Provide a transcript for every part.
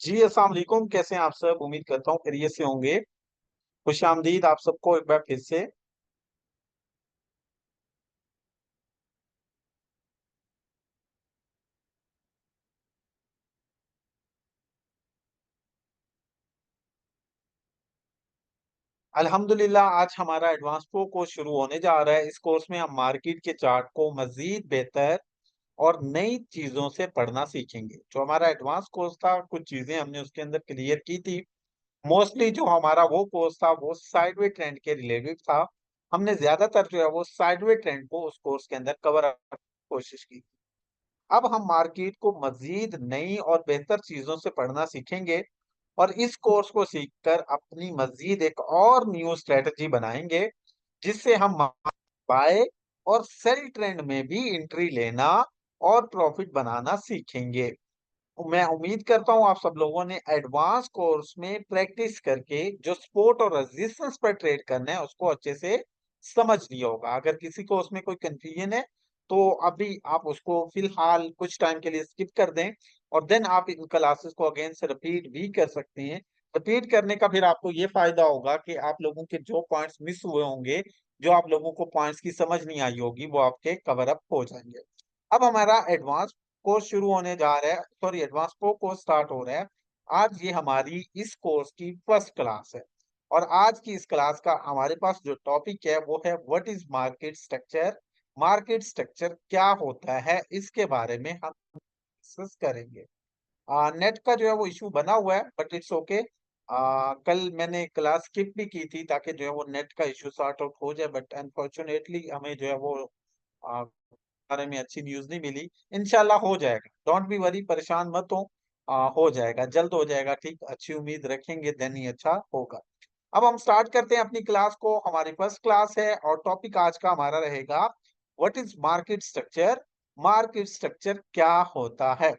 जी, अस्सलाम वालेकुम। कैसे हैं आप सब? उम्मीद करता हूँ खैरियत से होंगे। खुशामदीद आप सबको एक बार फिर से। अल्हम्दुलिल्लाह आज हमारा एडवांस प्रो कोर्स शुरू होने जा रहा है। इस कोर्स में हम मार्केट के चार्ट को मजीद बेहतर और नई चीजों से पढ़ना सीखेंगे। जो हमारा एडवांस कोर्स था, कुछ चीजें हमने उसके अंदर क्लियर की थी। मोस्टली जो हमारा वो कोर्स था वो साइडवे ट्रेंड के रिलेटेड था। हमने ज्यादातर जो है वो साइडवे ट्रेंड को उस कोर्स के अंदर कवर कोशिश की। अब हम मार्केट को मजीद नई और बेहतर चीजों से पढ़ना सीखेंगे और इस कोर्स को सीखकर अपनी मजीद एक और न्यू स्ट्रेटजी बनाएंगे, जिससे हम बाय और सेल ट्रेंड में भी एंट्री लेना और प्रॉफिट बनाना सीखेंगे। मैं उम्मीद करता हूं आप सब लोगों ने एडवांस कोर्स में प्रैक्टिस करके जो सपोर्ट और रेजिस्टेंस पर ट्रेड करना है उसको अच्छे से समझ लिया होगा। अगर किसी को उसमें कोई कंफ्यूजन है तो अभी आप उसको फिलहाल कुछ टाइम के लिए स्किप कर दें और देन आप इन क्लासेस को अगेन से रिपीट भी कर सकते हैं। रिपीट करने का फिर आपको ये फायदा होगा कि आप लोगों के जो पॉइंट्स मिस हुए होंगे, जो आप लोगों को पॉइंट्स की समझ नहीं आई होगी, वो आपके कवर अप हो जाएंगे। अब हमारा एडवांस कोर्स शुरू होने जा रहा है, sorry advance pro course start हो रहा है। आज ये हमारी इस कोर्स की फर्स्ट क्लास है और आज की इस क्लास का हमारे पास जो टॉपिक है वो है what is market structure. Market structure क्या होता है इसके बारे में हम डिस्कस करेंगे। नेट का जो है वो इशू बना हुआ है बट इट्स ओके। कल मैंने क्लास स्किप भी की थी ताकि जो है वो नेट का इशू सॉर्ट आउट हो जाए, बट अनफॉर्चुनेटली हमें जो है वो बारे में अच्छी न्यूज नहीं मिली। इंशाल्लाह हो जाएगा, डोंट बी वरी, परेशान मत हो। हो जाएगा, जल्द हो जाएगा। ठीक, अच्छी उम्मीद रखेंगे देन ही अच्छा होगा। अब हम स्टार्ट करते हैं अपनी क्लास को। हमारी फर्स्ट क्लास है और टॉपिक आज का हमारा रहेगा what is market structure. Market structure क्या होता है?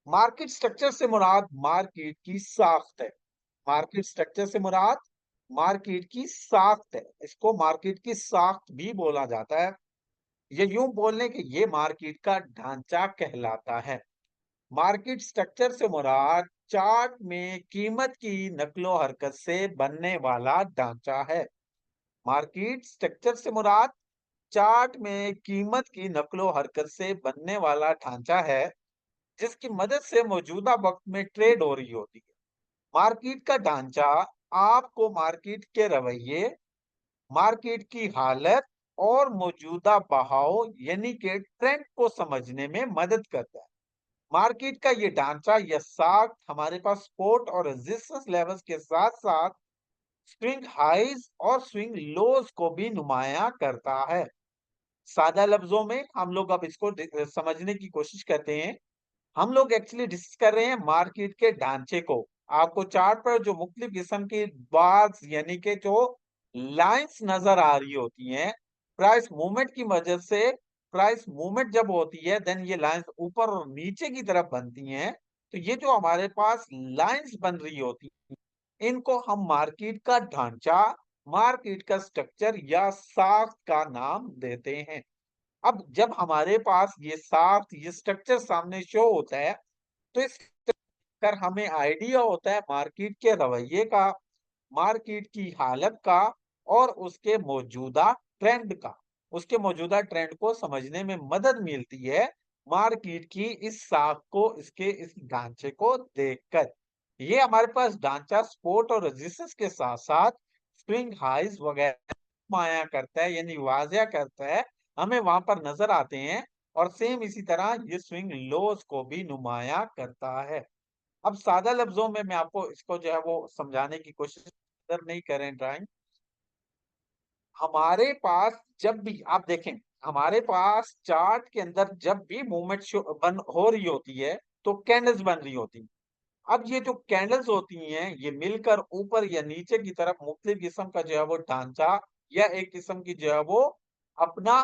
मार्केट स्ट्रक्चर से मुराद मार्केट की साख्त है। मार्केट स्ट्रक्चर से मुराद मार्केट की साख्त है। इसको मार्केट की साख्त भी बोला जाता है। ये यूं बोलने के ये मार्केट का ढांचा कहलाता है। मार्केट स्ट्रक्चर से मुराद चार्ट में कीमत की नकलो हरकत से बनने वाला ढांचा है। मार्केट स्ट्रक्चर से मुराद चार्ट में कीमत की नकलो हरकत से बनने वाला ढांचा है, जिसकी मदद से मौजूदा वक्त में ट्रेड हो रही होती है। मार्केट का ढांचा आपको मार्केट के रवैये, मार्केट की हालत और मौजूदा बहाव यानी कि ट्रेंड को समझने में मदद करता है। मार्केट का ये ढांचा या साख हमारे पास सपोर्ट और रेजिस्टेंस लेवल्स के साथ साथ स्विंग हाइज और स्विंग लोज को भी नुमाया करता है। सादा लफ्जों में हम लोग अब इसको समझने की कोशिश करते हैं। हम लोग एक्चुअली डिस्कस कर रहे हैं मार्केट के ढांचे को। आपको चार्ट पर जो मुख्तलिफ किस्म की बार्स यानी कि जो लाइंस नजर आ रही होती हैं, प्राइस मूवमेंट की वजह से, प्राइस मूवमेंट जब होती है देन ये लाइंस ऊपर और नीचे की तरफ बनती हैं। तो ये जो हमारे पास लाइंस बन रही होती हैं, इनको हम मार्केट का ढांचा, मार्केट का स्ट्रक्चर या साख का नाम देते हैं। अब जब हमारे पास ये साख, ये स्ट्रक्चर सामने शो होता है तो इस कर हमें आइडिया होता है मार्केट के रवैये का, मार्केट की हालत का और उसके मौजूदा ट्रेंड का। उसके मौजूदा ट्रेंड को समझने में मदद मिलती है मार्केट की इस साख को, इसके इस ढांचे को देखकर। ये हमारे पास ढांचा सपोर्ट और रेजिस्टेंस के साथ साथ स्विंग हाइज वगैरह माया करता है, यानी वाजिया करता है, हमें वहां पर नजर आते हैं। और सेम इसी तरह ये स्विंग लोज को भी नुमाया करता है। अब सादा लफ्जों में मैं आपको इसको जो है वो समझाने की कोशिश अगर नहीं करें ड्राइंग। हमारे पास जब भी आप देखें, हमारे पास चार्ट के अंदर जब भी मूवमेंट बन हो रही होती है तो कैंडल्स बन रही होती हैं। अब ये जो कैंडल्स होती हैं ये मिलकर ऊपर या नीचे की तरफ मुख्तलिफ किस्म का जो है वो ढांचा या एक किस्म की जो है वो अपना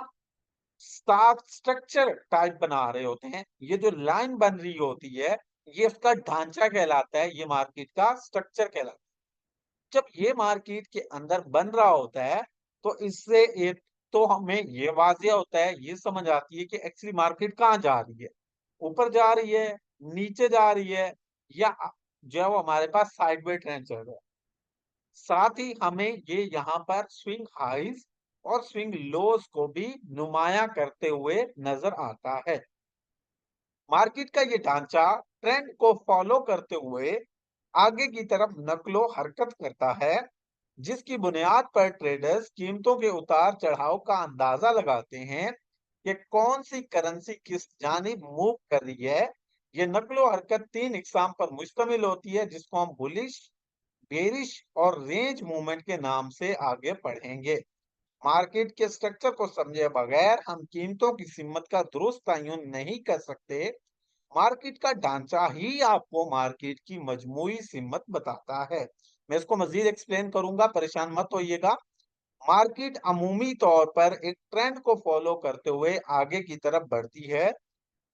स्ट्रक्चर टाइप बना रहे होते हैं। ये जो लाइन बन रही होती है ये उसका ढांचा कहलाता है, ये मार्केट का स्ट्रक्चर कहलाता है। जब ये मार्केट के अंदर बन रहा होता है तो इससे एक तो हमें ये वाजिया होता है, ये समझ आती है कि एक्चुअली मार्केट कहाँ जा रही है, ऊपर जा रही है, नीचे जा रही है, या जो है वो हमारे पास साइडवे ट्रेंड चल रहा है। साथ ही हमें ये यहाँ पर स्विंग हाइज और स्विंग लोज को भी नुमाया करते हुए नजर आता है। मार्केट का ये ढांचा ट्रेंड को फॉलो करते हुए आगे की तरफ नकलो हरकत करता है, जिसकी बुनियाद पर ट्रेडर्स कीमतों के उतार चढ़ाव का अंदाजा लगाते हैं कि कौन सी करेंसी किस जानिब मूव कर रही है। ये नकलो हरकत तीन इकसाम पर मुश्तमिल होती है, जिसको हम बुलिश, बेरिश और रेंज मूवमेंट के नाम से आगे पढ़ेंगे। मार्केट के स्ट्रक्चर को समझे बगैर हम कीमतों की कीमत का दुरुस्त तयन नहीं कर सकते। मार्केट का ढांचा ही आपको मार्केट की मजमूई कीमत बताता है। मैं इसको मजीद एक्सप्लेन करूंगा, परेशान मत होइएगा। मार्केट अमूमी तौर पर एक ट्रेंड को फॉलो करते हुए आगे की तरफ बढ़ती है।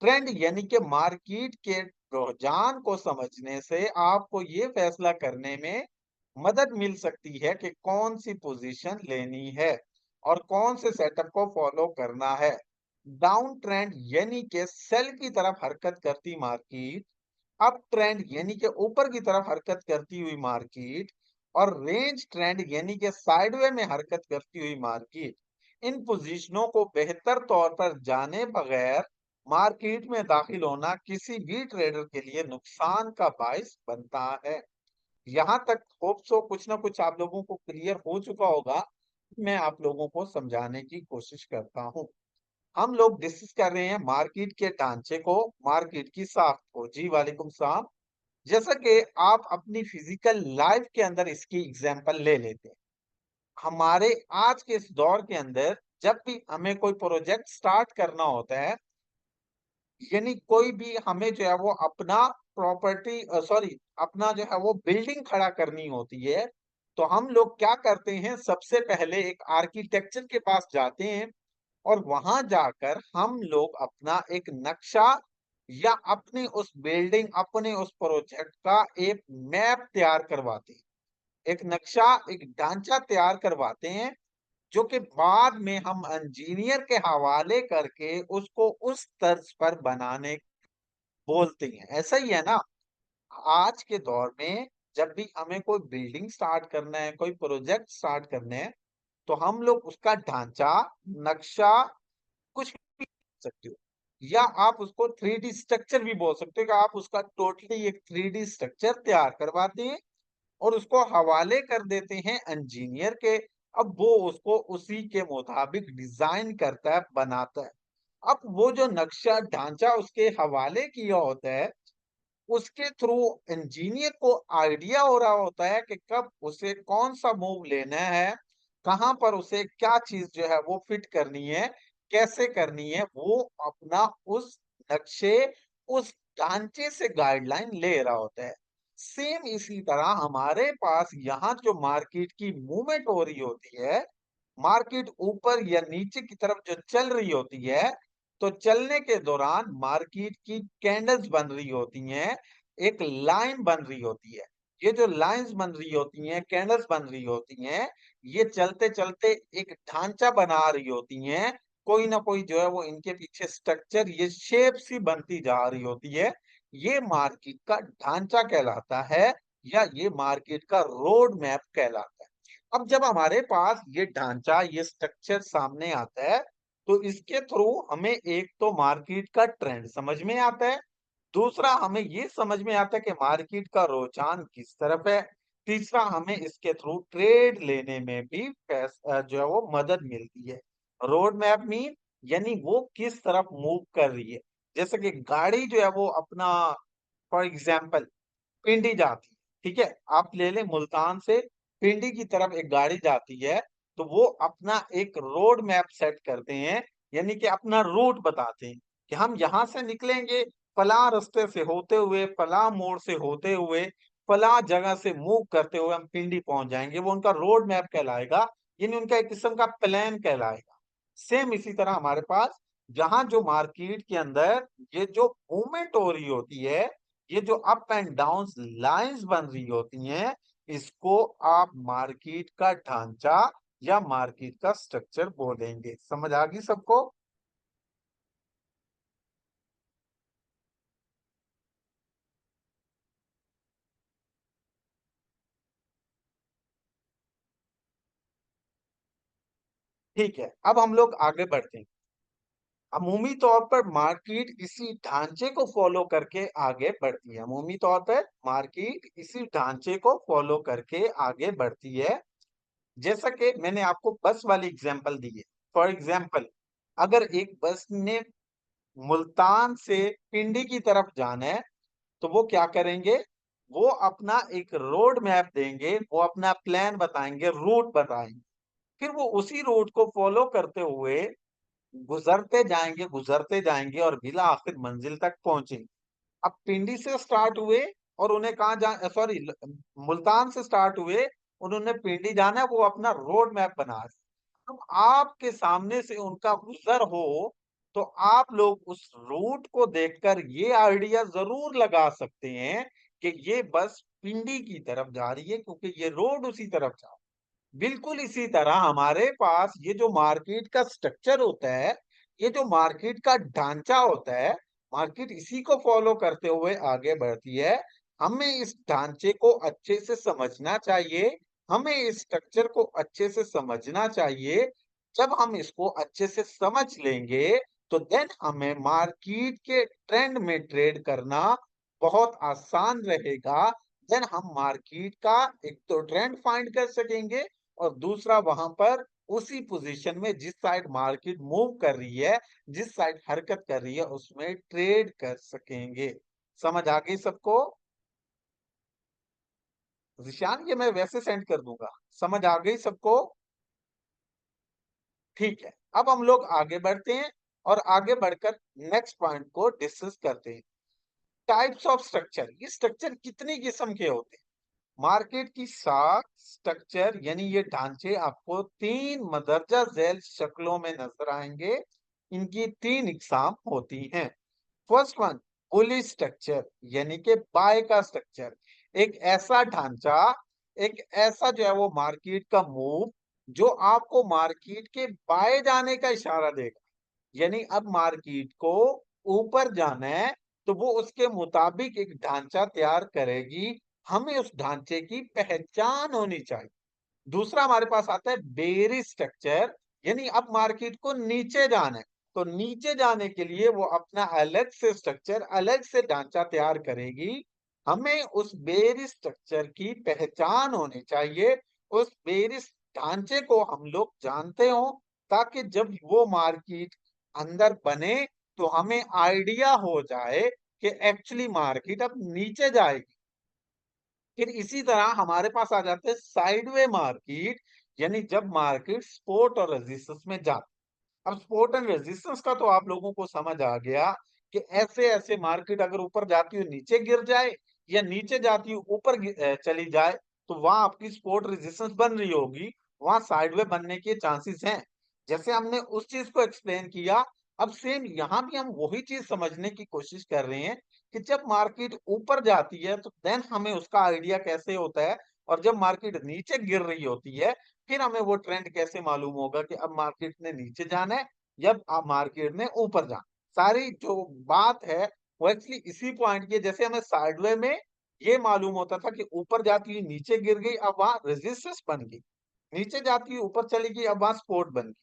ट्रेंड यानी कि मार्केट के रुझान को समझने से आपको ये फैसला करने में मदद मिल सकती है कि कौन सी पोजीशन लेनी है और कौन से सेटअप को फॉलो करना है। डाउन ट्रेंड यानी कि सेल की तरफ हरकत करती मार्केट, अप ट्रेंड यानी कि ऊपर की तरफ हरकत करती हुई मार्केट, और रेंज ट्रेंड यानी कि साइडवे में हरकत करती हुई मार्केट। इन पोजीशनों को बेहतर तौर पर जाने बगैर मार्केट में दाखिल होना किसी भी ट्रेडर के लिए नुकसान का बायस बनता है। यहाँ तक होप सो कुछ ना कुछ आप लोगों को क्लियर हो चुका होगा। मैं आप लोगों को समझाने की कोशिश करता हूँ। हम लोग डिस्कस कर रहे हैं मार्केट के ढांचे को, मार्केट की साख्त को। जी वालेकुम सलाम। जैसा कि आप अपनी फिजिकल लाइफ के अंदर इसकी एग्जांपल ले लेते हैं, हमारे आज के इस दौर के अंदर जब भी हमें कोई प्रोजेक्ट स्टार्ट करना होता है, यानी कोई भी हमें जो है वो अपना प्रॉपर्टी सॉरी अपना जो है वो बिल्डिंग खड़ा करनी होती है, तो हम लोग क्या करते हैं, सबसे पहले एक आर्किटेक्चर के पास जाते हैं और वहां जाकर हम लोग अपना एक नक्शा या अपनी उस बिल्डिंग, अपने उस प्रोजेक्ट का एक मैप तैयार करवाते हैं। एक नक्शा, एक ढांचा तैयार करवाते हैं, जो कि बाद में हम इंजीनियर के हवाले करके उसको उस तर्ज पर बनाने बोलते हैं। ऐसा ही है ना? आज के दौर में जब भी हमें कोई बिल्डिंग स्टार्ट करना है, कोई प्रोजेक्ट स्टार्ट करने हैं, तो हम लोग उसका ढांचा, नक्शा, कुछ भी बोल सकते हो, या आप उसको 3D स्ट्रक्चर भी बोल सकते हो कि आप उसका टोटली एक 3D स्ट्रक्चर तैयार करवाते हैं और उसको हवाले कर देते हैं इंजीनियर के। अब वो उसको उसी के मुताबिक डिजाइन करता है, बनाता है। अब वो जो नक्शा ढांचा उसके हवाले किया होता है, उसके थ्रू इंजीनियर को आइडिया हो रहा होता है कि कब उसे कौन सा मूव लेना है, कहां पर उसे क्या चीज जो है वो फिट करनी है, कैसे करनी है। वो अपना उस नक्शे, उस ढांचे से गाइडलाइन ले रहा होता है। सेम इसी तरह हमारे पास यहाँ जो मार्केट की मूवमेंट हो रही होती है, मार्केट ऊपर या नीचे की तरफ जो चल रही होती है, तो चलने के दौरान मार्केट की कैंडल्स बन रही होती हैं, एक लाइन बन रही होती है। ये जो लाइंस बन रही होती हैं, कैंडल्स बन रही होती हैं, ये चलते चलते एक ढांचा बना रही होती हैं। कोई ना कोई जो है वो इनके पीछे स्ट्रक्चर, ये शेप सी बनती जा रही होती है। ये मार्केट का ढांचा कहलाता है, या ये मार्केट का रोड मैप कहलाता है। अब जब हमारे पास ये ढांचा, ये स्ट्रक्चर सामने आता है, तो इसके थ्रू हमें एक तो मार्केट का ट्रेंड समझ में आता है, दूसरा हमें ये समझ में आता है कि मार्केट का रुझान किस तरफ है, तीसरा हमें इसके थ्रू ट्रेड लेने में भी जो है वो मदद मिलती है। रोड मैप मीन यानी वो किस तरफ मूव कर रही है। जैसे कि गाड़ी जो है वो अपना, फॉर एग्जाम्पल पिंडी जाती है, ठीक है, आप ले लें मुल्तान से पिंडी की तरफ एक गाड़ी जाती है, तो वो अपना एक रोड मैप सेट करते हैं, यानी कि अपना रूट बताते हैं कि हम यहाँ से निकलेंगे, फला रास्ते से होते हुए, फला मोड़ से होते हुए, फला जगह से मूव करते हुए हम पिंडी पहुंच जाएंगे। वो उनका रोड मैप कहलाएगा, यानी उनका एक किस्म का प्लान कहलाएगा। सेम इसी तरह हमारे पास जहां जो मार्केट के अंदर ये जो मूवमेंट हो रही होती है, ये जो अप एंड डाउन लाइंस बन रही होती हैं, इसको आप मार्केट का ढांचा या मार्केट का स्ट्रक्चर बोलेंगे। समझ आ गई सबको? ठीक है, अब हम लोग आगे बढ़ते हैं। अमूमी तौर पर मार्केट इसी ढांचे को फॉलो करके आगे बढ़ती है। अमूमी तौर पर मार्केट इसी ढांचे को फॉलो करके आगे बढ़ती है। जैसा कि मैंने आपको बस वाली एग्जांपल दी है। फॉर एग्जांपल, अगर एक बस ने मुल्तान से पिंडी की तरफ जाना है, तो वो क्या करेंगे? वो अपना एक रोड मैप देंगे, वो अपना प्लान बताएंगे, रूट बताएंगे। फिर वो उसी रूट को फॉलो करते हुए गुजरते जाएंगे और बिला आखिर मंजिल तक पहुंचेंगे। अब पिंडी से स्टार्ट हुए और उन्हें कहा जा सॉरी मुल्तान से स्टार्ट हुए, उन्होंने पिंडी जाना है, वो अपना रोड मैप बना रहे। अब आपके सामने से उनका गुजर हो, तो आप लोग उस रूट को देखकर ये आइडिया जरूर लगा सकते हैं कि ये बस पिंडी की तरफ जा रही है, क्योंकि ये रोड उसी तरफ जा रहा है। बिल्कुल इसी तरह हमारे पास ये जो मार्केट का स्ट्रक्चर होता है, ये जो मार्केट का ढांचा होता है, मार्केट इसी को फॉलो करते हुए आगे बढ़ती है। हमें इस ढांचे को अच्छे से समझना चाहिए, हमें इस स्ट्रक्चर को अच्छे से समझना चाहिए। जब हम इसको अच्छे से समझ लेंगे, तो देन हमें मार्केट के ट्रेंड में ट्रेड करना बहुत आसान रहेगा। देन हम मार्केट का एक तो ट्रेंड फाइंड कर सकेंगे, और दूसरा वहां पर उसी पोजीशन में जिस साइड मार्केट मूव कर रही है, जिस साइड हरकत कर रही है, उसमें ट्रेड कर सकेंगे। समझ आ गई सबको? निशान ये मैं वैसे सेंड कर दूंगा। समझ आ गई सबको? ठीक है, अब हम लोग आगे बढ़ते हैं और आगे बढ़कर नेक्स्ट पॉइंट को डिस्कस करते हैं। टाइप्स ऑफ स्ट्रक्चर, ये स्ट्रक्चर कितनी किस्म के होते हैं? मार्केट की साख स्ट्रक्चर यानी ये ढांचे आपको तीन मदरजा झैल शक्लों में नजर आएंगे। इनकी तीन इकसाम होती हैं। फर्स्ट वन, बुलिश स्ट्रक्चर यानी कि बाय का स्ट्रक्चर। एक ऐसा ढांचा, एक ऐसा जो है वो मार्केट का मूव, जो आपको मार्केट के बाय जाने का इशारा देगा। यानी अब मार्केट को ऊपर जाना है, तो वो उसके मुताबिक एक ढांचा तैयार करेगी। हमें उस ढांचे की पहचान होनी चाहिए। दूसरा हमारे पास आता है बेरी स्ट्रक्चर, यानी अब मार्केट को नीचे जाना है, तो नीचे जाने के लिए वो अपना अलग से स्ट्रक्चर, अलग से ढांचा तैयार करेगी। हमें उस बेरी स्ट्रक्चर की पहचान होनी चाहिए, उस बेरी ढांचे को हम लोग जानते हो, ताकि जब वो मार्केट अंदर बने, तो हमें आइडिया हो जाए कि एक्चुअली मार्केट अब नीचे जाएगी। फिर इसी तरह हमारे पास आ जाते हैं साइडवे मार्केट, यानी जब मार्केट सपोर्ट और रेजिस्टेंस में जाती। अब सपोर्ट एंड रेजिस्टेंस का तो आप लोगों को समझ आ गया कि ऐसे ऐसे मार्केट अगर ऊपर जाती हुई नीचे गिर जाए, या नीचे जाती हुई ऊपर चली जाए, तो वहां आपकी सपोर्ट रेजिस्टेंस बन रही होगी, वहां साइडवे बनने के चांसेस हैं। जैसे हमने उस चीज को एक्सप्लेन किया, अब सेम यहाँ भी हम वही चीज समझने की कोशिश कर रहे हैं कि जब मार्केट ऊपर जाती है, तो देन हमें उसका आइडिया कैसे होता है, और जब मार्केट नीचे गिर रही होती है, फिर हमें वो ट्रेंड कैसे मालूम होगा कि अब मार्केट ने नीचे जाना है या अब मार्केट ने ऊपर जाना। सारी जो बात है वो एक्चुअली इसी पॉइंट की है। जैसे हमें साइडवे में ये मालूम होता था कि ऊपर जाती हुई नीचे गिर गई, अब वहां रेजिस्टेंस बन गई, नीचे जाती हुई ऊपर चली गई, अब वहां सपोर्ट बन गई।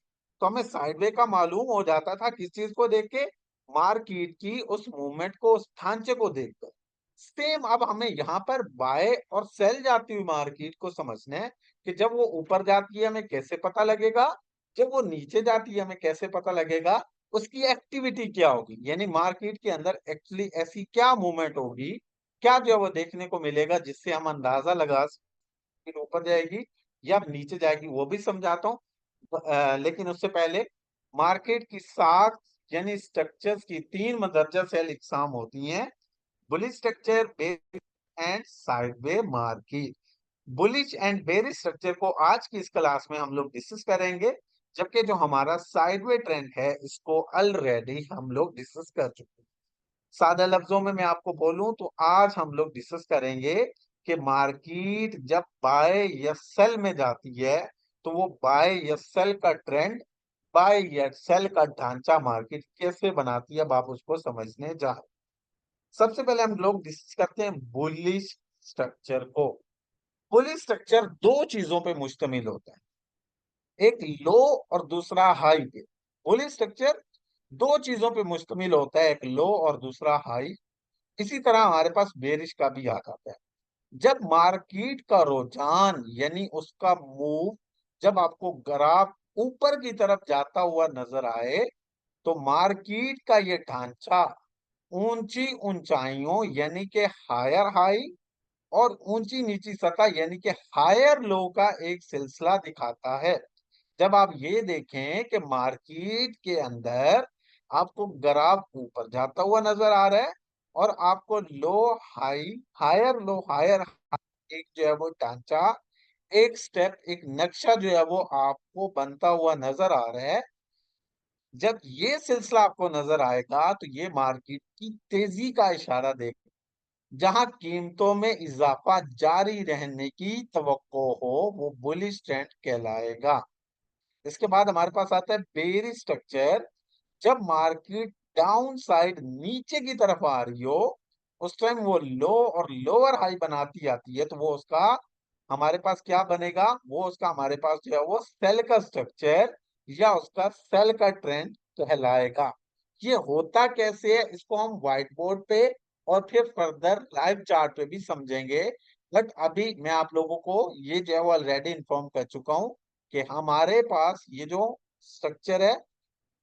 तो हमें साइडवे का मालूम हो जाता था किस चीज को देख के? मार्केट की उस मूवमेंट को, उस ढांचे को देखकर। सेम अब हमें यहाँ पर बाय और सेल जाती हुई मार्केट को समझना है कि जब वो ऊपर जाती है हमें कैसे पता लगेगा, जब वो नीचे जाती है हमें कैसे पता लगेगा, उसकी एक्टिविटी क्या होगी, यानी मार्केट के अंदर एक्चुअली ऐसी क्या मूवमेंट होगी, क्या जो है वो देखने को मिलेगा, जिससे हम अंदाजा लगा सकते हैं ऊपर जाएगी या नीचे जाएगी, वो भी समझाता हूँ। लेकिन उससे पहले, मार्केट की साख यानी स्ट्रक्चर्स की तीन मदरजा सेल इकसाम होती हैं। Bullish structure, bearish and sideway market. Bullish and bearish structure को आज की इस क्लास में हम लोग डिस्कस करेंगे, जबकि जो हमारा साइडवे ट्रेंड है, इसको ऑलरेडी हम लोग डिस्कस कर चुके हैं। सादा लफ्जों में मैं आपको बोलूं तो आज हम लोग डिस्कस करेंगे कि मार्केट जब बाय या सेल में जाती है, तो वो बाय या सेल का ट्रेंड, बाय या सेल का ढांचा मार्केट कैसे बनाती है। अब आप उसको समझने जा रहे हैं। सबसे पहले हम लोग डिस्कस करते हैं बुलिश स्ट्रक्चर को। बुलिश स्ट्रक्चर दो चीजों पे मुश्तमिल होता है। एक लो और दूसरा हाई पे। बुलिश स्ट्रक्चर दो चीजों पे मुश्तमिल होता है, एक लो और दूसरा हाई। इसी तरह हमारे पास बेरिश का भी आ जाता है। जब मार्केट का रुझान यानी उसका मूव, जब आपको ग्राफ ऊपर की तरफ जाता हुआ नजर आए, तो मार्केट का ये ढांचा ऊंची ऊंचाइयों यानी कि हायर हाई और ऊंची नीची सतह यानी कि हायर लो का एक सिलसिला दिखाता है। जब आप ये देखें कि मार्केट के अंदर आपको ग्राफ ऊपर जाता हुआ नजर आ रहा है और आपको लो हाई, हायर लो हायर, एक जो है वो ढांचा, एक स्टेप, एक नक्शा जो है वो आपको बनता हुआ नजर आ रहा है। जब ये सिलसिला आपको नजर आएगा तो ये मार्केट की तेजी का इशारा देगा, जहां कीमतों में इजाफा जारी रहने की तवक्को हो, वो बुलिश ट्रेंड कहलाएगा। इसके बाद हमारे पास आता है बेरिश स्ट्रक्चर। जब मार्केट डाउन साइड नीचे की तरफ आ रही हो, उस टाइम वो लो और लोअर हाई बनाती आती है, तो वो उसका हमारे पास क्या बनेगा, वो उसका हमारे पास जो है वो सेल का स्ट्रक्चर या उसका सेल का ट्रेंड कहलाएगा। ये होता कैसे है इसको हम व्हाइट बोर्ड पे और फिर फर्दर लाइव चार्ट पे भी समझेंगे। बट अभी मैं आप लोगों को ये जो है वो ऑलरेडी इन्फॉर्म कर चुका हूँ कि हमारे पास ये जो स्ट्रक्चर है,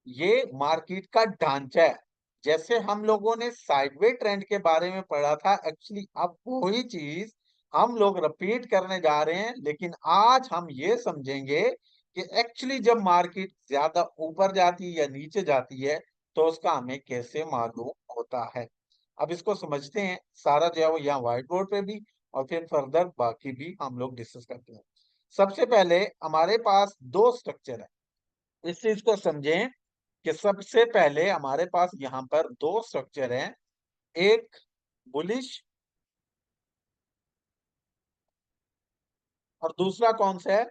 ये मार्केट का ढांचा है। जैसे हम लोगों ने साइडवे ट्रेंड के बारे में पढ़ा था, एक्चुअली अब वही चीज हम लोग रिपीट करने जा रहे हैं, लेकिन आज हम ये समझेंगे कि एक्चुअली जब मार्केट ज्यादा ऊपर जाती है या नीचे जाती है, तो उसका हमें कैसे मालूम होता है। अब इसको समझते हैं सारा जो है वो यहाँ व्हाइट बोर्ड पे भी, और फिर फर्दर बाकी भी हम लोग डिस्कस करते हैं। सबसे पहले हमारे पास दो स्ट्रक्चर है, इस चीज को समझें कि सबसे पहले हमारे पास यहाँ पर दो स्ट्रक्चर हैं। एक बुलिश और दूसरा कौन सा है,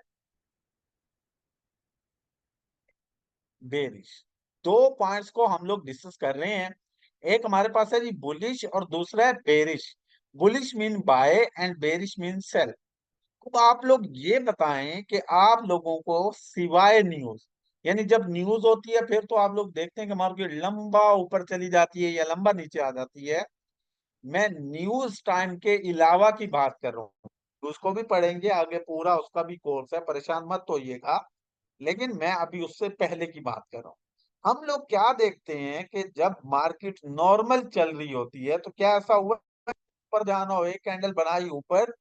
बेरिश। दो पॉइंट्स को हम लोग डिस्कस कर रहे हैं। एक हमारे पास है जी बुलिश और दूसरा है bearish. Bullish mean buy and bearish mean sell. अब आप लोग ये बताएं कि आप लोगों को सिवाय न्यूज, यानी जब न्यूज होती है फिर तो आप लोग देखते हैं कि मार्केट लंबा ऊपर चली जाती है या लंबा नीचे आ जाती है। मैं न्यूज टाइम के अलावा की बात कर रहा हूँ। उसको भी पढ़ेंगे आगे, पूरा उसका भी कोर्स है, परेशान मत होइएगा। लेकिन मैं अभी उससे पहले की बात कर रहा हूँ। हम लोग क्या देखते हैं कि जब मार्केट नॉर्मल चल रही होती है तो क्या ऐसा हुआ, ऊपर जाना हो, एक कैंडल बनाई ऊपर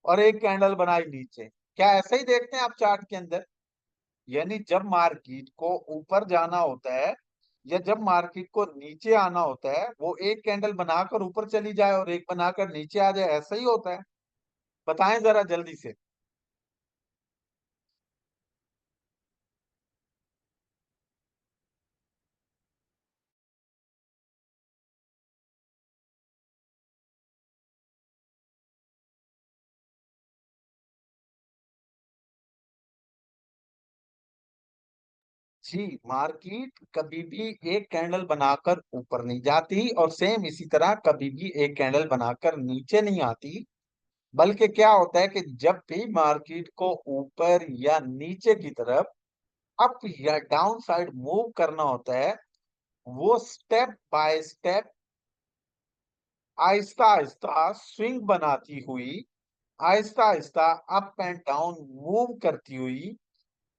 और एक कैंडल बनाई नीचे, क्या ऐसा ही देखते हैं आप चार्ट के अंदर? यानी जब मार्केट को ऊपर जाना होता है या जब मार्केट को नीचे आना होता है, वो एक कैंडल बनाकर ऊपर चली जाए और एक बनाकर नीचे आ जाए, ऐसा ही होता है? बताएं जरा जल्दी से। जी, मार्केट कभी भी एक कैंडल बनाकर ऊपर नहीं जाती और सेम इसी तरह कभी भी एक कैंडल बनाकर नीचे नहीं आती। बल्कि क्या होता है कि जब भी मार्केट को ऊपर या नीचे की तरफ, अप या डाउन साइड मूव करना होता है, वो step by step, Aahista Aahista swing बनाती हुई, Aahista Aahista up and down move करती हुई,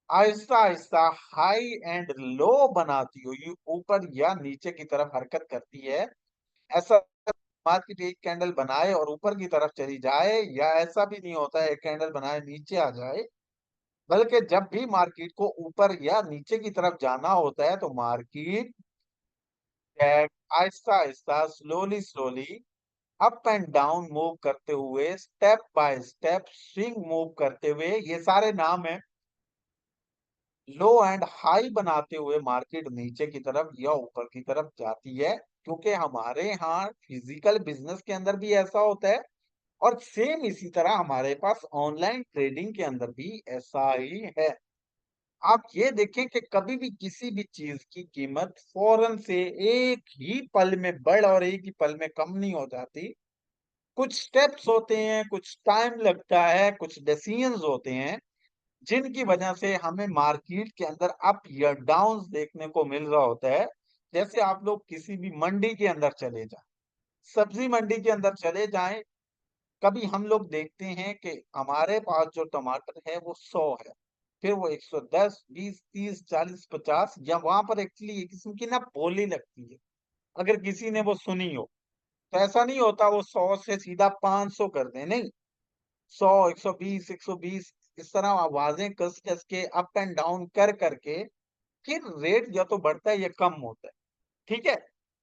Aahista Aahista high and low बनाती हुई ऊपर या नीचे की तरफ हरकत करती है। ऐसा मार्केट एक कैंडल बनाए और ऊपर की तरफ चली जाए, या ऐसा भी नहीं होता है एक कैंडल बनाए नीचे आ जाए। बल्कि जब भी मार्केट को ऊपर या नीचे की तरफ जाना होता है तो market Aahista Aahista slowly slowly up and down move करते हुए, step by step swing move करते हुए, ये सारे नाम है, लो एंड हाई बनाते हुए मार्केट नीचे की तरफ या ऊपर की तरफ जाती है। क्योंकि हमारे यहाँ फिजिकल बिजनेस के अंदर भी ऐसा होता है और सेम इसी तरह हमारे पास ऑनलाइन ट्रेडिंग के अंदर भी ऐसा ही है। आप ये देखें कि कभी भी किसी भी चीज की कीमत फौरन से एक ही पल में बढ़ और एक ही पल में कम नहीं हो जाती। कुछ स्टेप्स होते हैं, कुछ टाइम लगता है, कुछ डिसीजंस होते हैं। जिनकी वजह से हमें मार्केट के अंदर अप या डाउन देखने को मिल रहा होता है। जैसे आप लोग किसी भी मंडी के अंदर चले जाएं, सब्जी मंडी के अंदर चले जाएं, कभी हम लोग देखते हैं कि हमारे पास जो टमाटर है वो 100 है, फिर वो 110, 20, 30, 40, 50, या वहां पर एक्चुअली एक किस्म की ना बोली लगती है, अगर किसी ने वो सुनी हो। तो ऐसा नहीं होता वो 100 से सीधा 500 कर दे, नहीं। 100, 120, 120, इस तरह आवाजें कस कस के अप एंड डाउन कर करके फिर रेट या तो बढ़ता है या कम होता है। ठीक है।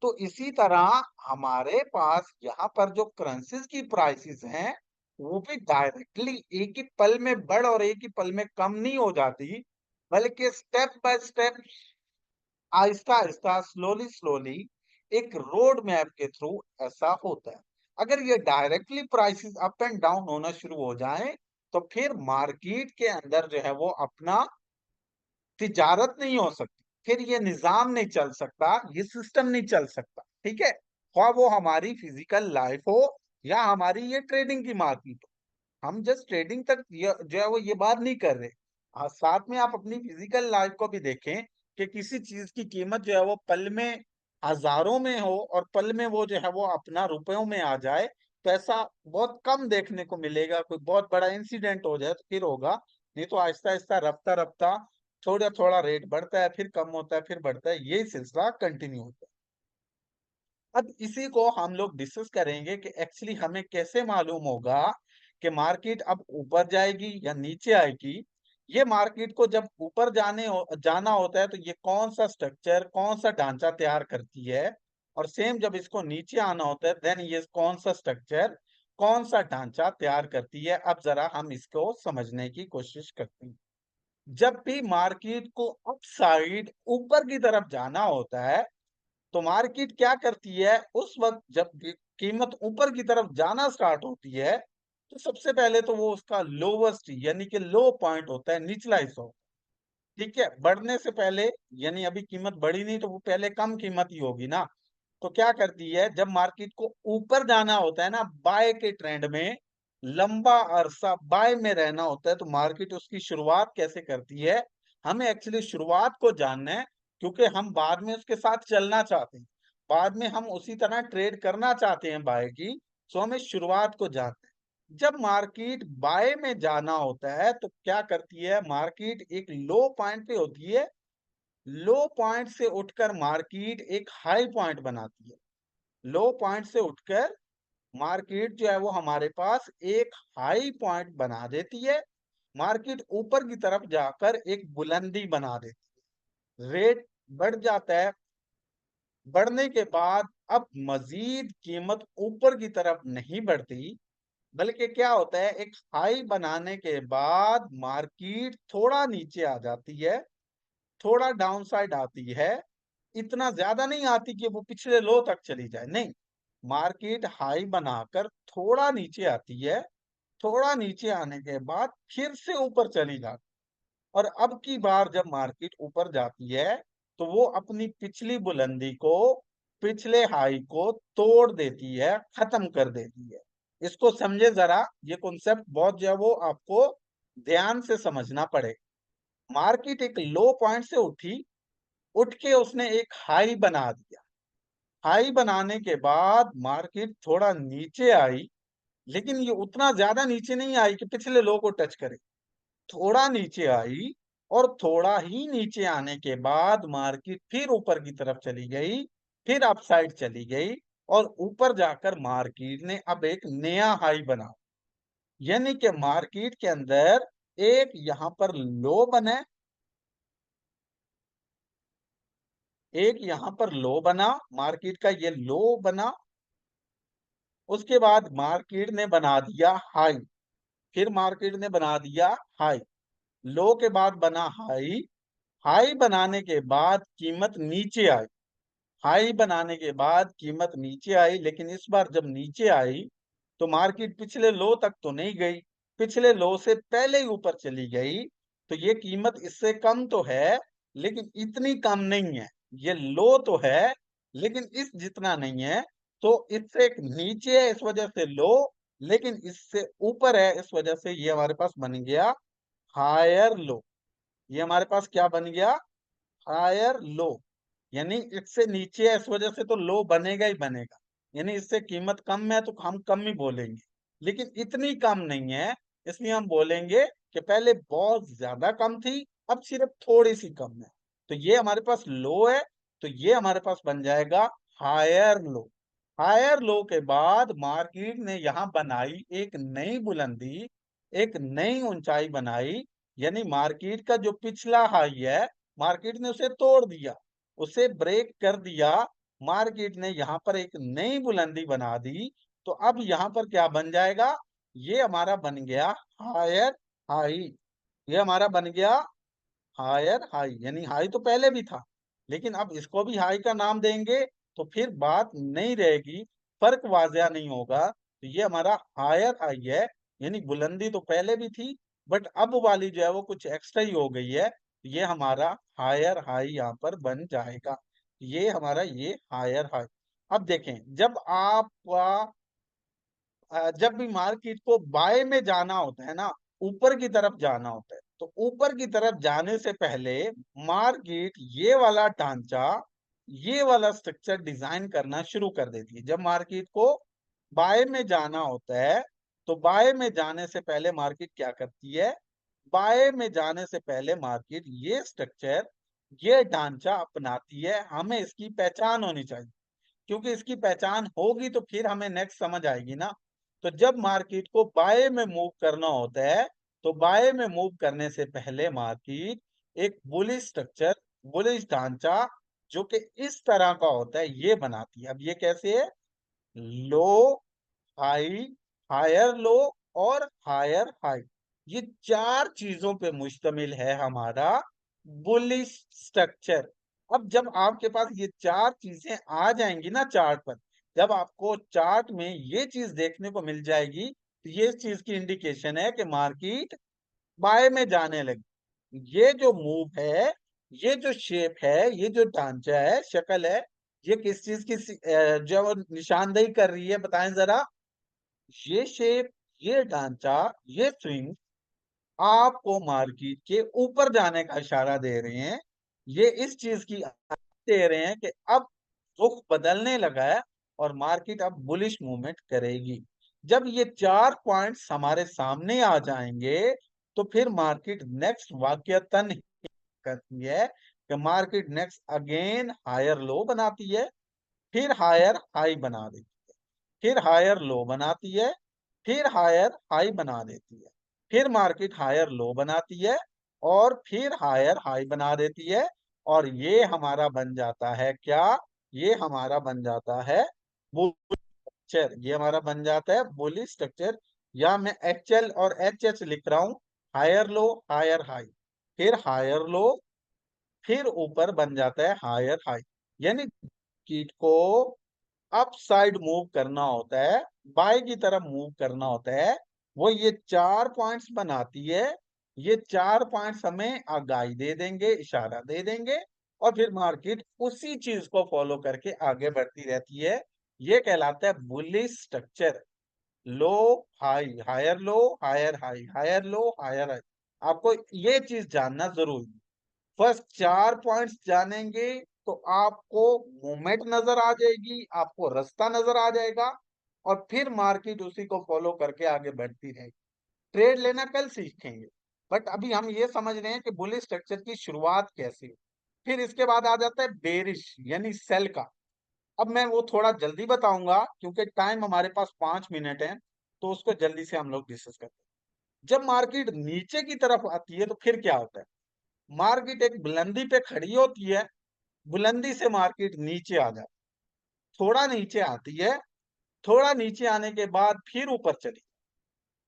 तो इसी तरह हमारे पास यहाँ पर जो करेंसीज की प्राइसेस हैं, वो भी डायरेक्टली एक ही पल में बढ़ और एक ही पल में कम नहीं हो जाती, बल्कि step by step, Aahista Aahista, slowly slowly, एक रोड मैप के थ्रू ऐसा होता है। अगर ये directly prices up and down होना शुरू हो जाए, तो फिर मार्केट के अंदर जो है वो अपना तिजारत नहीं हो सकती, फिर ये निजाम नहीं चल सकता, ये सिस्टम नहीं चल सकता। ठीक है। ख्वाह वो हमारी फिजिकल लाइफ हो या हमारी ये ट्रेडिंग की मार्केट हो, हम जस्ट ट्रेडिंग तक जो है वो ये बात नहीं कर रहे। साथ में आप अपनी फिजिकल लाइफ को भी देखें कि किसी चीज की कीमत जो है वो पल में हजारों में हो और पल में वो जो है वो अपना रुपयों में आ जाए, तो ऐसा बहुत कम देखने को मिलेगा। कोई बहुत बड़ा इंसिडेंट हो जाए तो फिर होगा, नहीं तो आहिस्ता आहिस्ता रफ्ता रफ्ता थोड़ा थोड़ा रेट बढ़ता है, फिर कम होता है, फिर बढ़ता है, यही सिलसिला कंटिन्यू होता है। अब इसी को हम लोग डिस्कस करेंगे कि एक्चुअली हमें कैसे मालूम होगा कि मार्केट अब ऊपर जाएगी या नीचे आएगी। ये मार्केट को जब ऊपर जाना होता है तो ये कौन सा स्ट्रक्चर, कौन सा ढांचा तैयार करती है, और सेम जब इसको नीचे आना होता है देन ये कौन सा स्ट्रक्चर, कौन सा ढांचा तैयार करती है। अब जरा हम इसको समझने की कोशिश करते हैं। जब भी मार्केट को अप साइड ऊपर की तरफ जाना होता है, तो मार्केट क्या करती है, उस वक्त जब भी कीमत ऊपर की तरफ जाना स्टार्ट होती है, तो सबसे पहले तो वो उसका लोवेस्ट यानी कि लो पॉइंट होता है, निचला हिस्सा होता है। ठीक है। बढ़ने से पहले, यानी अभी कीमत बढ़ी नहीं तो वो पहले कम कीमत ही होगी ना। तो क्या करती है, जब मार्केट को ऊपर जाना होता है ना, बाय के ट्रेंड में लंबा अरसा बाय में रहना होता है, तो मार्केट उसकी शुरुआत कैसे करती है, हमें एक्चुअली शुरुआत को जानना है। क्योंकि हम बाद में उसके साथ चलना चाहते हैं, बाद में हम उसी तरह ट्रेड करना चाहते हैं बाय की, सो हमें शुरुआत को जानना है। जब मार्केट बाय में जाना होता है तो क्या करती है, मार्केट एक लो पॉइंट पे होती है, लो पॉइंट से उठकर मार्केट एक हाई पॉइंट बनाती है। लो पॉइंट से उठकर मार्केट जो है वो हमारे पास एक हाई पॉइंट बना देती है। मार्केट ऊपर की तरफ जाकर एक बुलंदी बना देती है, रेट बढ़ जाता है। बढ़ने के बाद अब मजीद कीमत ऊपर की तरफ नहीं बढ़ती, बल्कि क्या होता है, एक हाई बनाने के बाद मार्केट थोड़ा नीचे आ जाती है, थोड़ा डाउन साइड आती है। इतना ज्यादा नहीं आती कि वो पिछले लो तक चली जाए, नहीं। मार्केट हाई बनाकर थोड़ा नीचे आती है, थोड़ा नीचे आने के बाद फिर से ऊपर चली जाती, और अब की बार जब मार्केट ऊपर जाती है तो वो अपनी पिछली बुलंदी को, पिछले हाई को तोड़ देती है, खत्म कर देती है। इसको समझे जरा, ये कॉन्सेप्ट बहुत जो है वो आपको ध्यान से समझना पड़े। मार्केट एक लो पॉइंट से उठी, उठ के उसने एक हाई बना दिया। हाई बनाने के बाद मार्केट थोड़ा नीचे आई, लेकिन ये उतना ज्यादा नीचे नहीं आई कि पिछले लो को टच करे। थोड़ा नीचे आई, और थोड़ा ही नीचे आने के बाद मार्केट फिर ऊपर की तरफ चली गई, फिर अपसाइड चली गई, और ऊपर जाकर मार्केट ने अब एक नया हाई बना। यानी कि मार्केट के अंदर एक यहाँ पर लो बना, एक यहाँ पर लो बना, मार्केट का ये लो बना। उसके बाद मार्केट ने बना दिया हाई, फिर मार्केट ने बना दिया हाई, लो के बाद बना हाई। हाई बनाने के बाद कीमत नीचे आई, हाई बनाने के बाद कीमत नीचे आई, लेकिन इस बार जब नीचे आई तो मार्केट पिछले लो तक तो नहीं गई, पिछले लो से पहले ही ऊपर चली गई। तो ये कीमत इससे कम तो है, लेकिन इतनी कम नहीं है। ये लो तो है, लेकिन इस जितना नहीं है। तो इससे एक नीचे है, इस वजह से लो, लेकिन इससे ऊपर है, इस वजह से ये हमारे पास बन गया हायर लो। ये हमारे पास क्या बन गया? Higher low. यानी इससे नीचे है, इस वजह से तो लो बनेगा ही बनेगा। यानी इससे कीमत कम है तो हम कम ही बोलेंगे, लेकिन इतनी कम नहीं है, इसलिए हम बोलेंगे कि पहले बहुत ज्यादा कम थी, अब सिर्फ थोड़ी सी कम है। तो ये हमारे पास लो है, तो ये हमारे पास बन जाएगा हायर लो। हायर लो के बाद मार्केट ने यहाँ बनाई एक नई बुलंदी, एक नई ऊंचाई बनाई। यानी मार्केट का जो पिछला हाई है, मार्केट ने उसे तोड़ दिया, उसे ब्रेक कर दिया। मार्केट ने यहाँ पर एक नई बुलंदी बना दी। तो अब यहाँ पर क्या बन जाएगा? ये हमारा बन गया हायर हाई। ये हमारा बन गया हायर हाई। यानी हाई तो पहले भी था, लेकिन अब इसको भी हाई का नाम देंगे तो फिर बात नहीं रहेगी, फर्क वाजिया नहीं होगा। तो ये हमारा हायर हाई है। यानी बुलंदी तो पहले भी थी, बट अब वाली जो है वो कुछ एक्स्ट्रा ही हो गई है। ये हमारा हायर हाई यहाँ पर बन जाएगा। ये हमारा ये हायर हाई। अब देखें, जब भी मार्केट को बाय में जाना होता है ना, ऊपर की तरफ जाना होता है, तो ऊपर की तरफ जाने से पहले मार्केट ये वाला ढांचा, ये वाला स्ट्रक्चर डिजाइन करना शुरू कर देती है। जब मार्केट को बाय में जाना होता है, तो बाय में जाने से पहले मार्केट क्या करती है? बाय में जाने से पहले मार्केट ये स्ट्रक्चर, ये ढांचा अपनाती है। हमें इसकी पहचान होनी चाहिए, क्योंकि इसकी पहचान होगी तो फिर हमें नेक्स्ट समझ आएगी ना। तो जब मार्केट को बाय में मूव करना होता है, तो बाय में मूव करने से पहले मार्केट एक बुलिश स्ट्रक्चर, बुलिश ढांचा, जो कि इस तरह का होता है, ये बनाती है। अब ये कैसे है? लो, हाई, हायर लो और हायर हाई, ये चार चीजों पे मुश्तमिल है हमारा बुलिश स्ट्रक्चर। अब जब आपके पास ये चार चीजें आ जाएंगी ना चार्ट पर, जब आपको चार्ट में ये चीज देखने को मिल जाएगी, तो ये इस चीज की इंडिकेशन है कि मार्केट बाय में जाने लगी। ये जो मूव है, ये जो शेप है, ये जो ढांचा है, शक्ल है, ये किस चीज की जो निशानदेही कर रही है, बताएं जरा। ये शेप, ये ढांचा, ये स्विंग आपको मार्केट के ऊपर जाने का इशारा दे रहे हैं। ये इस चीज की दे रहे हैं कि अब रुख बदलने लगा है और मार्केट अब बुलिश मूवमेंट करेगी। जब ये चार पॉइंट्स हमारे सामने आ जाएंगे, तो फिर मार्केट नेक्स्ट वाकयतन ही करती है कि market next again higher low बनाती है, फिर हायर हाई बना देती है, फिर हायर लो बनाती है, फिर हायर हाई बना देती है, फिर मार्केट हायर लो बनाती है, और फिर हायर हाई बना देती है। और ये हमारा बन जाता है क्या? ये हमारा बन जाता है बुल स्ट्रक्चर। ये हमारा बन जाता है बुलिश स्ट्रक्चर। या मैं एच एल और एच एच लिख रहा हूं, हायर लो, हायर हाई, फिर हायर लो, फिर ऊपर बन जाता है हायर हाई। यानी कीट को अप साइड मूव करना होता है, बाय की तरफ मूव करना होता है, वो ये चार पॉइंट्स बनाती है। ये चार पॉइंट्स हमें आगाही दे देंगे, इशारा दे देंगे, और फिर मार्केट उसी चीज को फॉलो करके आगे बढ़ती रहती है। ये कहलाता है bullish structure. Low, high, higher low, higher high, higher low, higher high. आपको ये चीज जानना जरूरी है। फर्स्ट चार पॉइंट्स जानेंगे तो आपको मूवमेंट नजर आ जाएगी, आपको रास्ता नजर आ जाएगा, और फिर मार्केट उसी को फॉलो करके आगे बढ़ती रहेगी। ट्रेड लेना कल सीखेंगे, बट अभी हम ये समझ रहे हैं कि बुलिश स्ट्रक्चर की शुरुआत कैसे हुई। फिर इसके बाद आ जाता है बेरिश यानी सेल का। अब मैं वो थोड़ा जल्दी बताऊंगा, क्योंकि टाइम हमारे पास 5 मिनट है, तो उसको जल्दी से हम लोग डिस्कस करते हैं। जब मार्केट नीचे की तरफ आती है तो फिर क्या होता है? मार्केट एक बुलंदी पे खड़ी होती है, बुलंदी से मार्केट नीचे आ जाती, थोड़ा नीचे आती है, थोड़ा नीचे आने के बाद फिर ऊपर चली,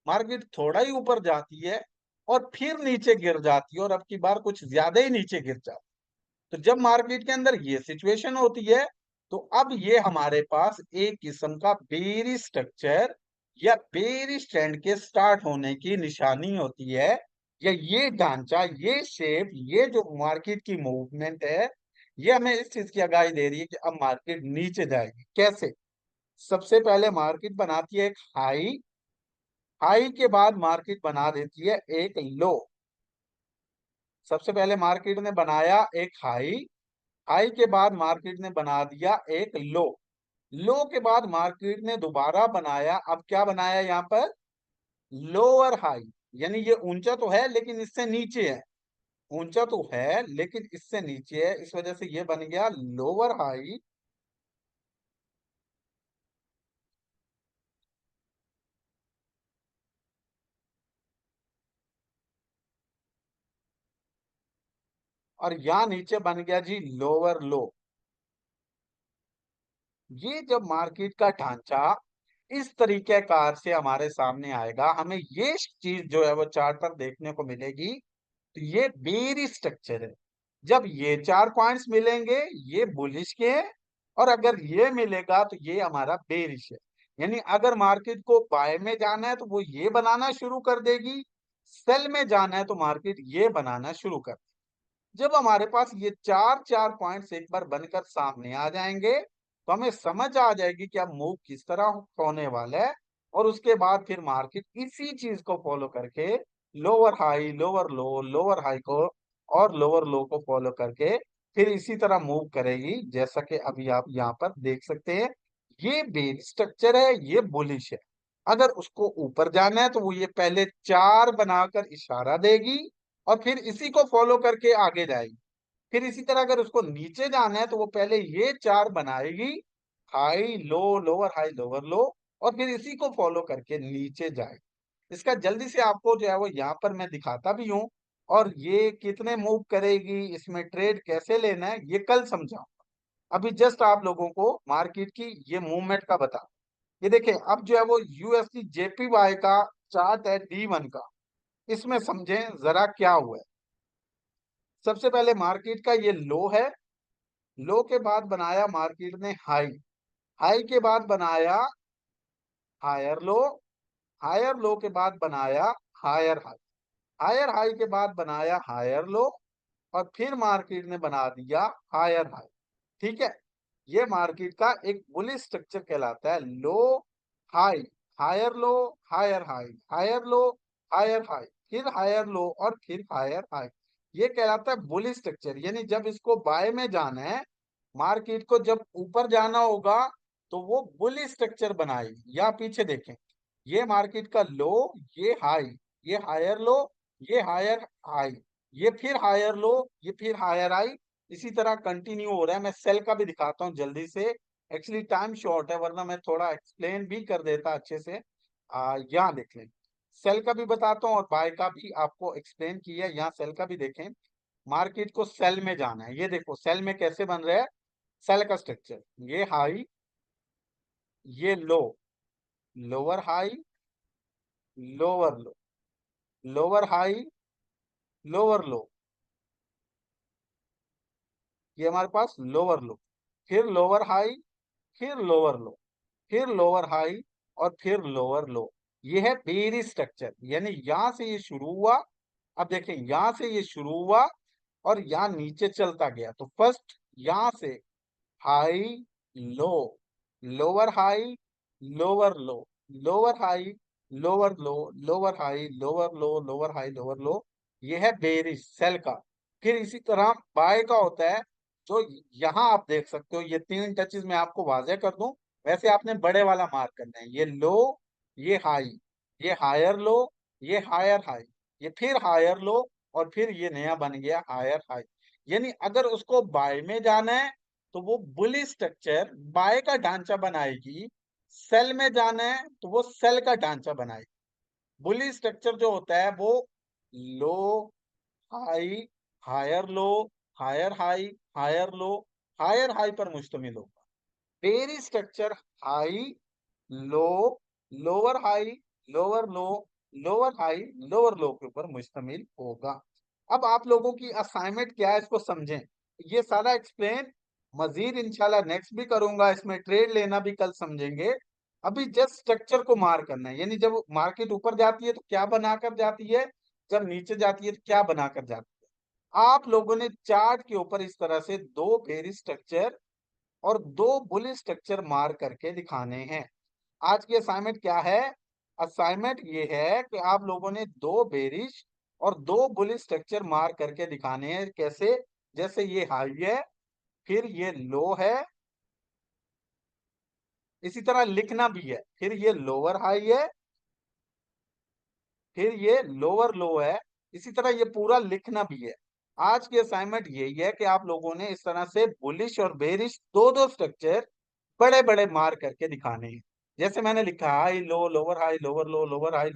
मार्केट थोड़ा ही ऊपर जाती है और फिर नीचे गिर जाती है, और अब की बार कुछ ज्यादा ही नीचे गिर जाती है। तो जब मार्केट के अंदर ये सिचुएशन होती है, तो अब ये हमारे पास एक किस्म का बेरिश स्ट्रक्चर या बेरिश ट्रेंड के स्टार्ट होने की निशानी होती है। या ये ढांचा, ये शेप, ये जो मार्केट की मूवमेंट है, ये हमें इस चीज की आगाही दे रही है कि अब मार्केट नीचे जाएगी। कैसे? सबसे पहले मार्केट बनाती है एक हाई, हाई के बाद मार्केट बना देती है एक लो। सबसे पहले मार्केट ने बनाया एक हाई, हाई के बाद मार्केट ने बना दिया एक लो, लो के बाद मार्केट ने दोबारा बनाया, अब क्या बनाया यहाँ पर, लोअर हाई। यानी ये ऊंचा तो है लेकिन इससे नीचे है, ऊंचा तो है लेकिन इससे नीचे है, इस वजह से ये बन गया लोअर हाई। और यहाँ नीचे बन गया जी लोअर लो। ये जब मार्केट का ढांचा इस तरीके कार से हमारे सामने आएगा, हमें ये चीज जो है वो चार्ट पर देखने को मिलेगी। तो ये बेरी स्ट्रक्चर है। जब ये चार पॉइंट्स मिलेंगे ये बुलिश के हैं, और अगर ये मिलेगा तो ये हमारा बेरिश है। यानी अगर मार्केट को बाय में जाना है तो वो ये बनाना शुरू कर देगी, सेल में जाना है तो मार्केट ये बनाना शुरू कर। जब हमारे पास ये चार चार पॉइंट्स एक बार बनकर सामने आ जाएंगे तो हमें समझ आ जाएगी कि अब मूव किस तरह होने वाला है। और उसके बाद फिर मार्केट इसी चीज को फॉलो करके lower high lower low, lower high को और लोअर लो को फॉलो करके फिर इसी तरह मूव करेगी, जैसा कि अभी आप यहाँ पर देख सकते हैं। ये बेल स्ट्रक्चर है, ये बुलिश है। अगर उसको ऊपर जाना है तो वो ये पहले चार बनाकर इशारा देगी और फिर इसी को फॉलो करके आगे जाएगी। फिर इसी तरह अगर उसको नीचे जाना है तो वो पहले ये चार बनाएगी, high low lower high lower लो, और फिर इसी को फॉलो करके नीचे जाएगी। इसका जल्दी से आपको जो है वो यहाँ पर मैं दिखाता भी हूँ, और ये कितने मूव करेगी, इसमें ट्रेड कैसे लेना है ये कल समझाऊंगा। अभी जस्ट आप लोगों को मार्केट की ये मूवमेंट का बता। ये देखें, अब जो है वो यूएसडी जेपीवाई का चार्ट है D1 का, इसमें समझें जरा क्या हुआ है। सबसे पहले मार्केट का ये लो है, लो के बाद बनाया मार्केट ने हाई, हाई के बाद बनाया हायर लो, हायर लो के बाद बनाया हायर हाई, हायर हाई के बाद बनाया हायर लो, और फिर मार्केट ने बना दिया हायर हाई। ठीक है, ये मार्केट का एक बुलिश स्ट्रक्चर कहलाता है। Low high, higher low, higher high, higher low, higher high, फिर हायर लो और फिर हायर हाई। ये कहलाता है बुलिश स्ट्रक्चर। यानी जब इसको बाय में जाना है, मार्केट को जब ऊपर जाना होगा तो वो बुलिश स्ट्रक्चर बनाएगी। या पीछे देखें, ये मार्केट का लो, ये हाई, ये हायर लो, ये हायर हाई, ये फिर हायर लो, ये फिर हायर हाई, इसी तरह कंटिन्यू हो रहा है। मैं सेल का भी दिखाता हूँ जल्दी से, एक्चुअली टाइम शॉर्ट है वरना मैं थोड़ा एक्सप्लेन भी कर देता अच्छे से। यहाँ देख लें, सेल का भी बताता हूँ और बाय का भी आपको एक्सप्लेन किया। यहाँ सेल का भी देखें, मार्केट को सेल में जाना है, ये देखो सेल में कैसे बन रहा है। सेल का स्ट्रक्चर, ये हाई, ये low, lower high, lower low, lower high, lower low, ये हमारे पास लोअर लो, फिर लोअर हाई, फिर लोअर लो, फिर लोअर हाई, और फिर लोअर लो। ये है बेरी स्ट्रक्चर। यानी यहां से ये शुरू हुआ, अब देखें यहां से ये शुरू हुआ और यहाँ नीचे चलता गया। तो फर्स्ट यहां से high low, lower high, lower low, lower high, lower low, lower high, lower low, lower high, lower low. ये है बेरिश सेल का। फिर इसी तरह बाय का होता है, जो यहाँ आप देख सकते हो, ये तीन टचेस मैं आपको वाजह कर दूं। वैसे आपने बड़े वाला मार्क करना है, ये लो, ये हाई, ये हायर लो, ये हायर हाई, ये फिर हायर लो, और फिर ये नया बन गया हायर हाई। यानी अगर उसको बाय में जाना है तो वो बुली स्ट्रक्चर बाय का ढांचा बनाएगी, सेल में जाना है तो वो सेल का ढांचा बनाएगी। बुली स्ट्रक्चर जो होता है वो low high, higher low, higher high, higher low, higher high पर मुश्तमिल होगा। Bearish structure high low, lower high, lower low, lower high, lower low के ऊपर मुश्तमिल होगा। अब आप लोगों की असाइनमेंट क्या है इसको समझें। ये सारा एक्सप्लेन मजीद इंशाल्लाह नेक्स्ट भी करूंगा, इसमें ट्रेड लेना भी कल समझेंगे। अभी जस्ट स्ट्रक्चर को मार करना है, यानी जब मार्केट ऊपर जाती है तो क्या बनाकर जाती है, जब नीचे जाती है तो क्या बनाकर जाती है। आप लोगों ने चार्ट के ऊपर इस तरह से दो बेरी स्ट्रक्चर और दो बुल स्ट्रक्चर मार करके दिखाने हैं। आज की असाइनमेंट क्या है, असाइनमेंट ये है कि आप लोगों ने दो बेरिश और दो बुलिश स्ट्रक्चर मार करके दिखाने हैं। कैसे? जैसे ये हाई है, फिर ये लो है, इसी तरह लिखना भी है, फिर ये लोअर हाई है, फिर ये लोअर लो है, इसी तरह ये पूरा लिखना भी है। आज की असाइनमेंट यही है कि आप लोगों ने इस तरह से बुलिश और बेरिश दो दो स्ट्रक्चर बड़े बड़े मार करके दिखाने हैं। जैसे मैंने लिखा high low lower high lower low lower high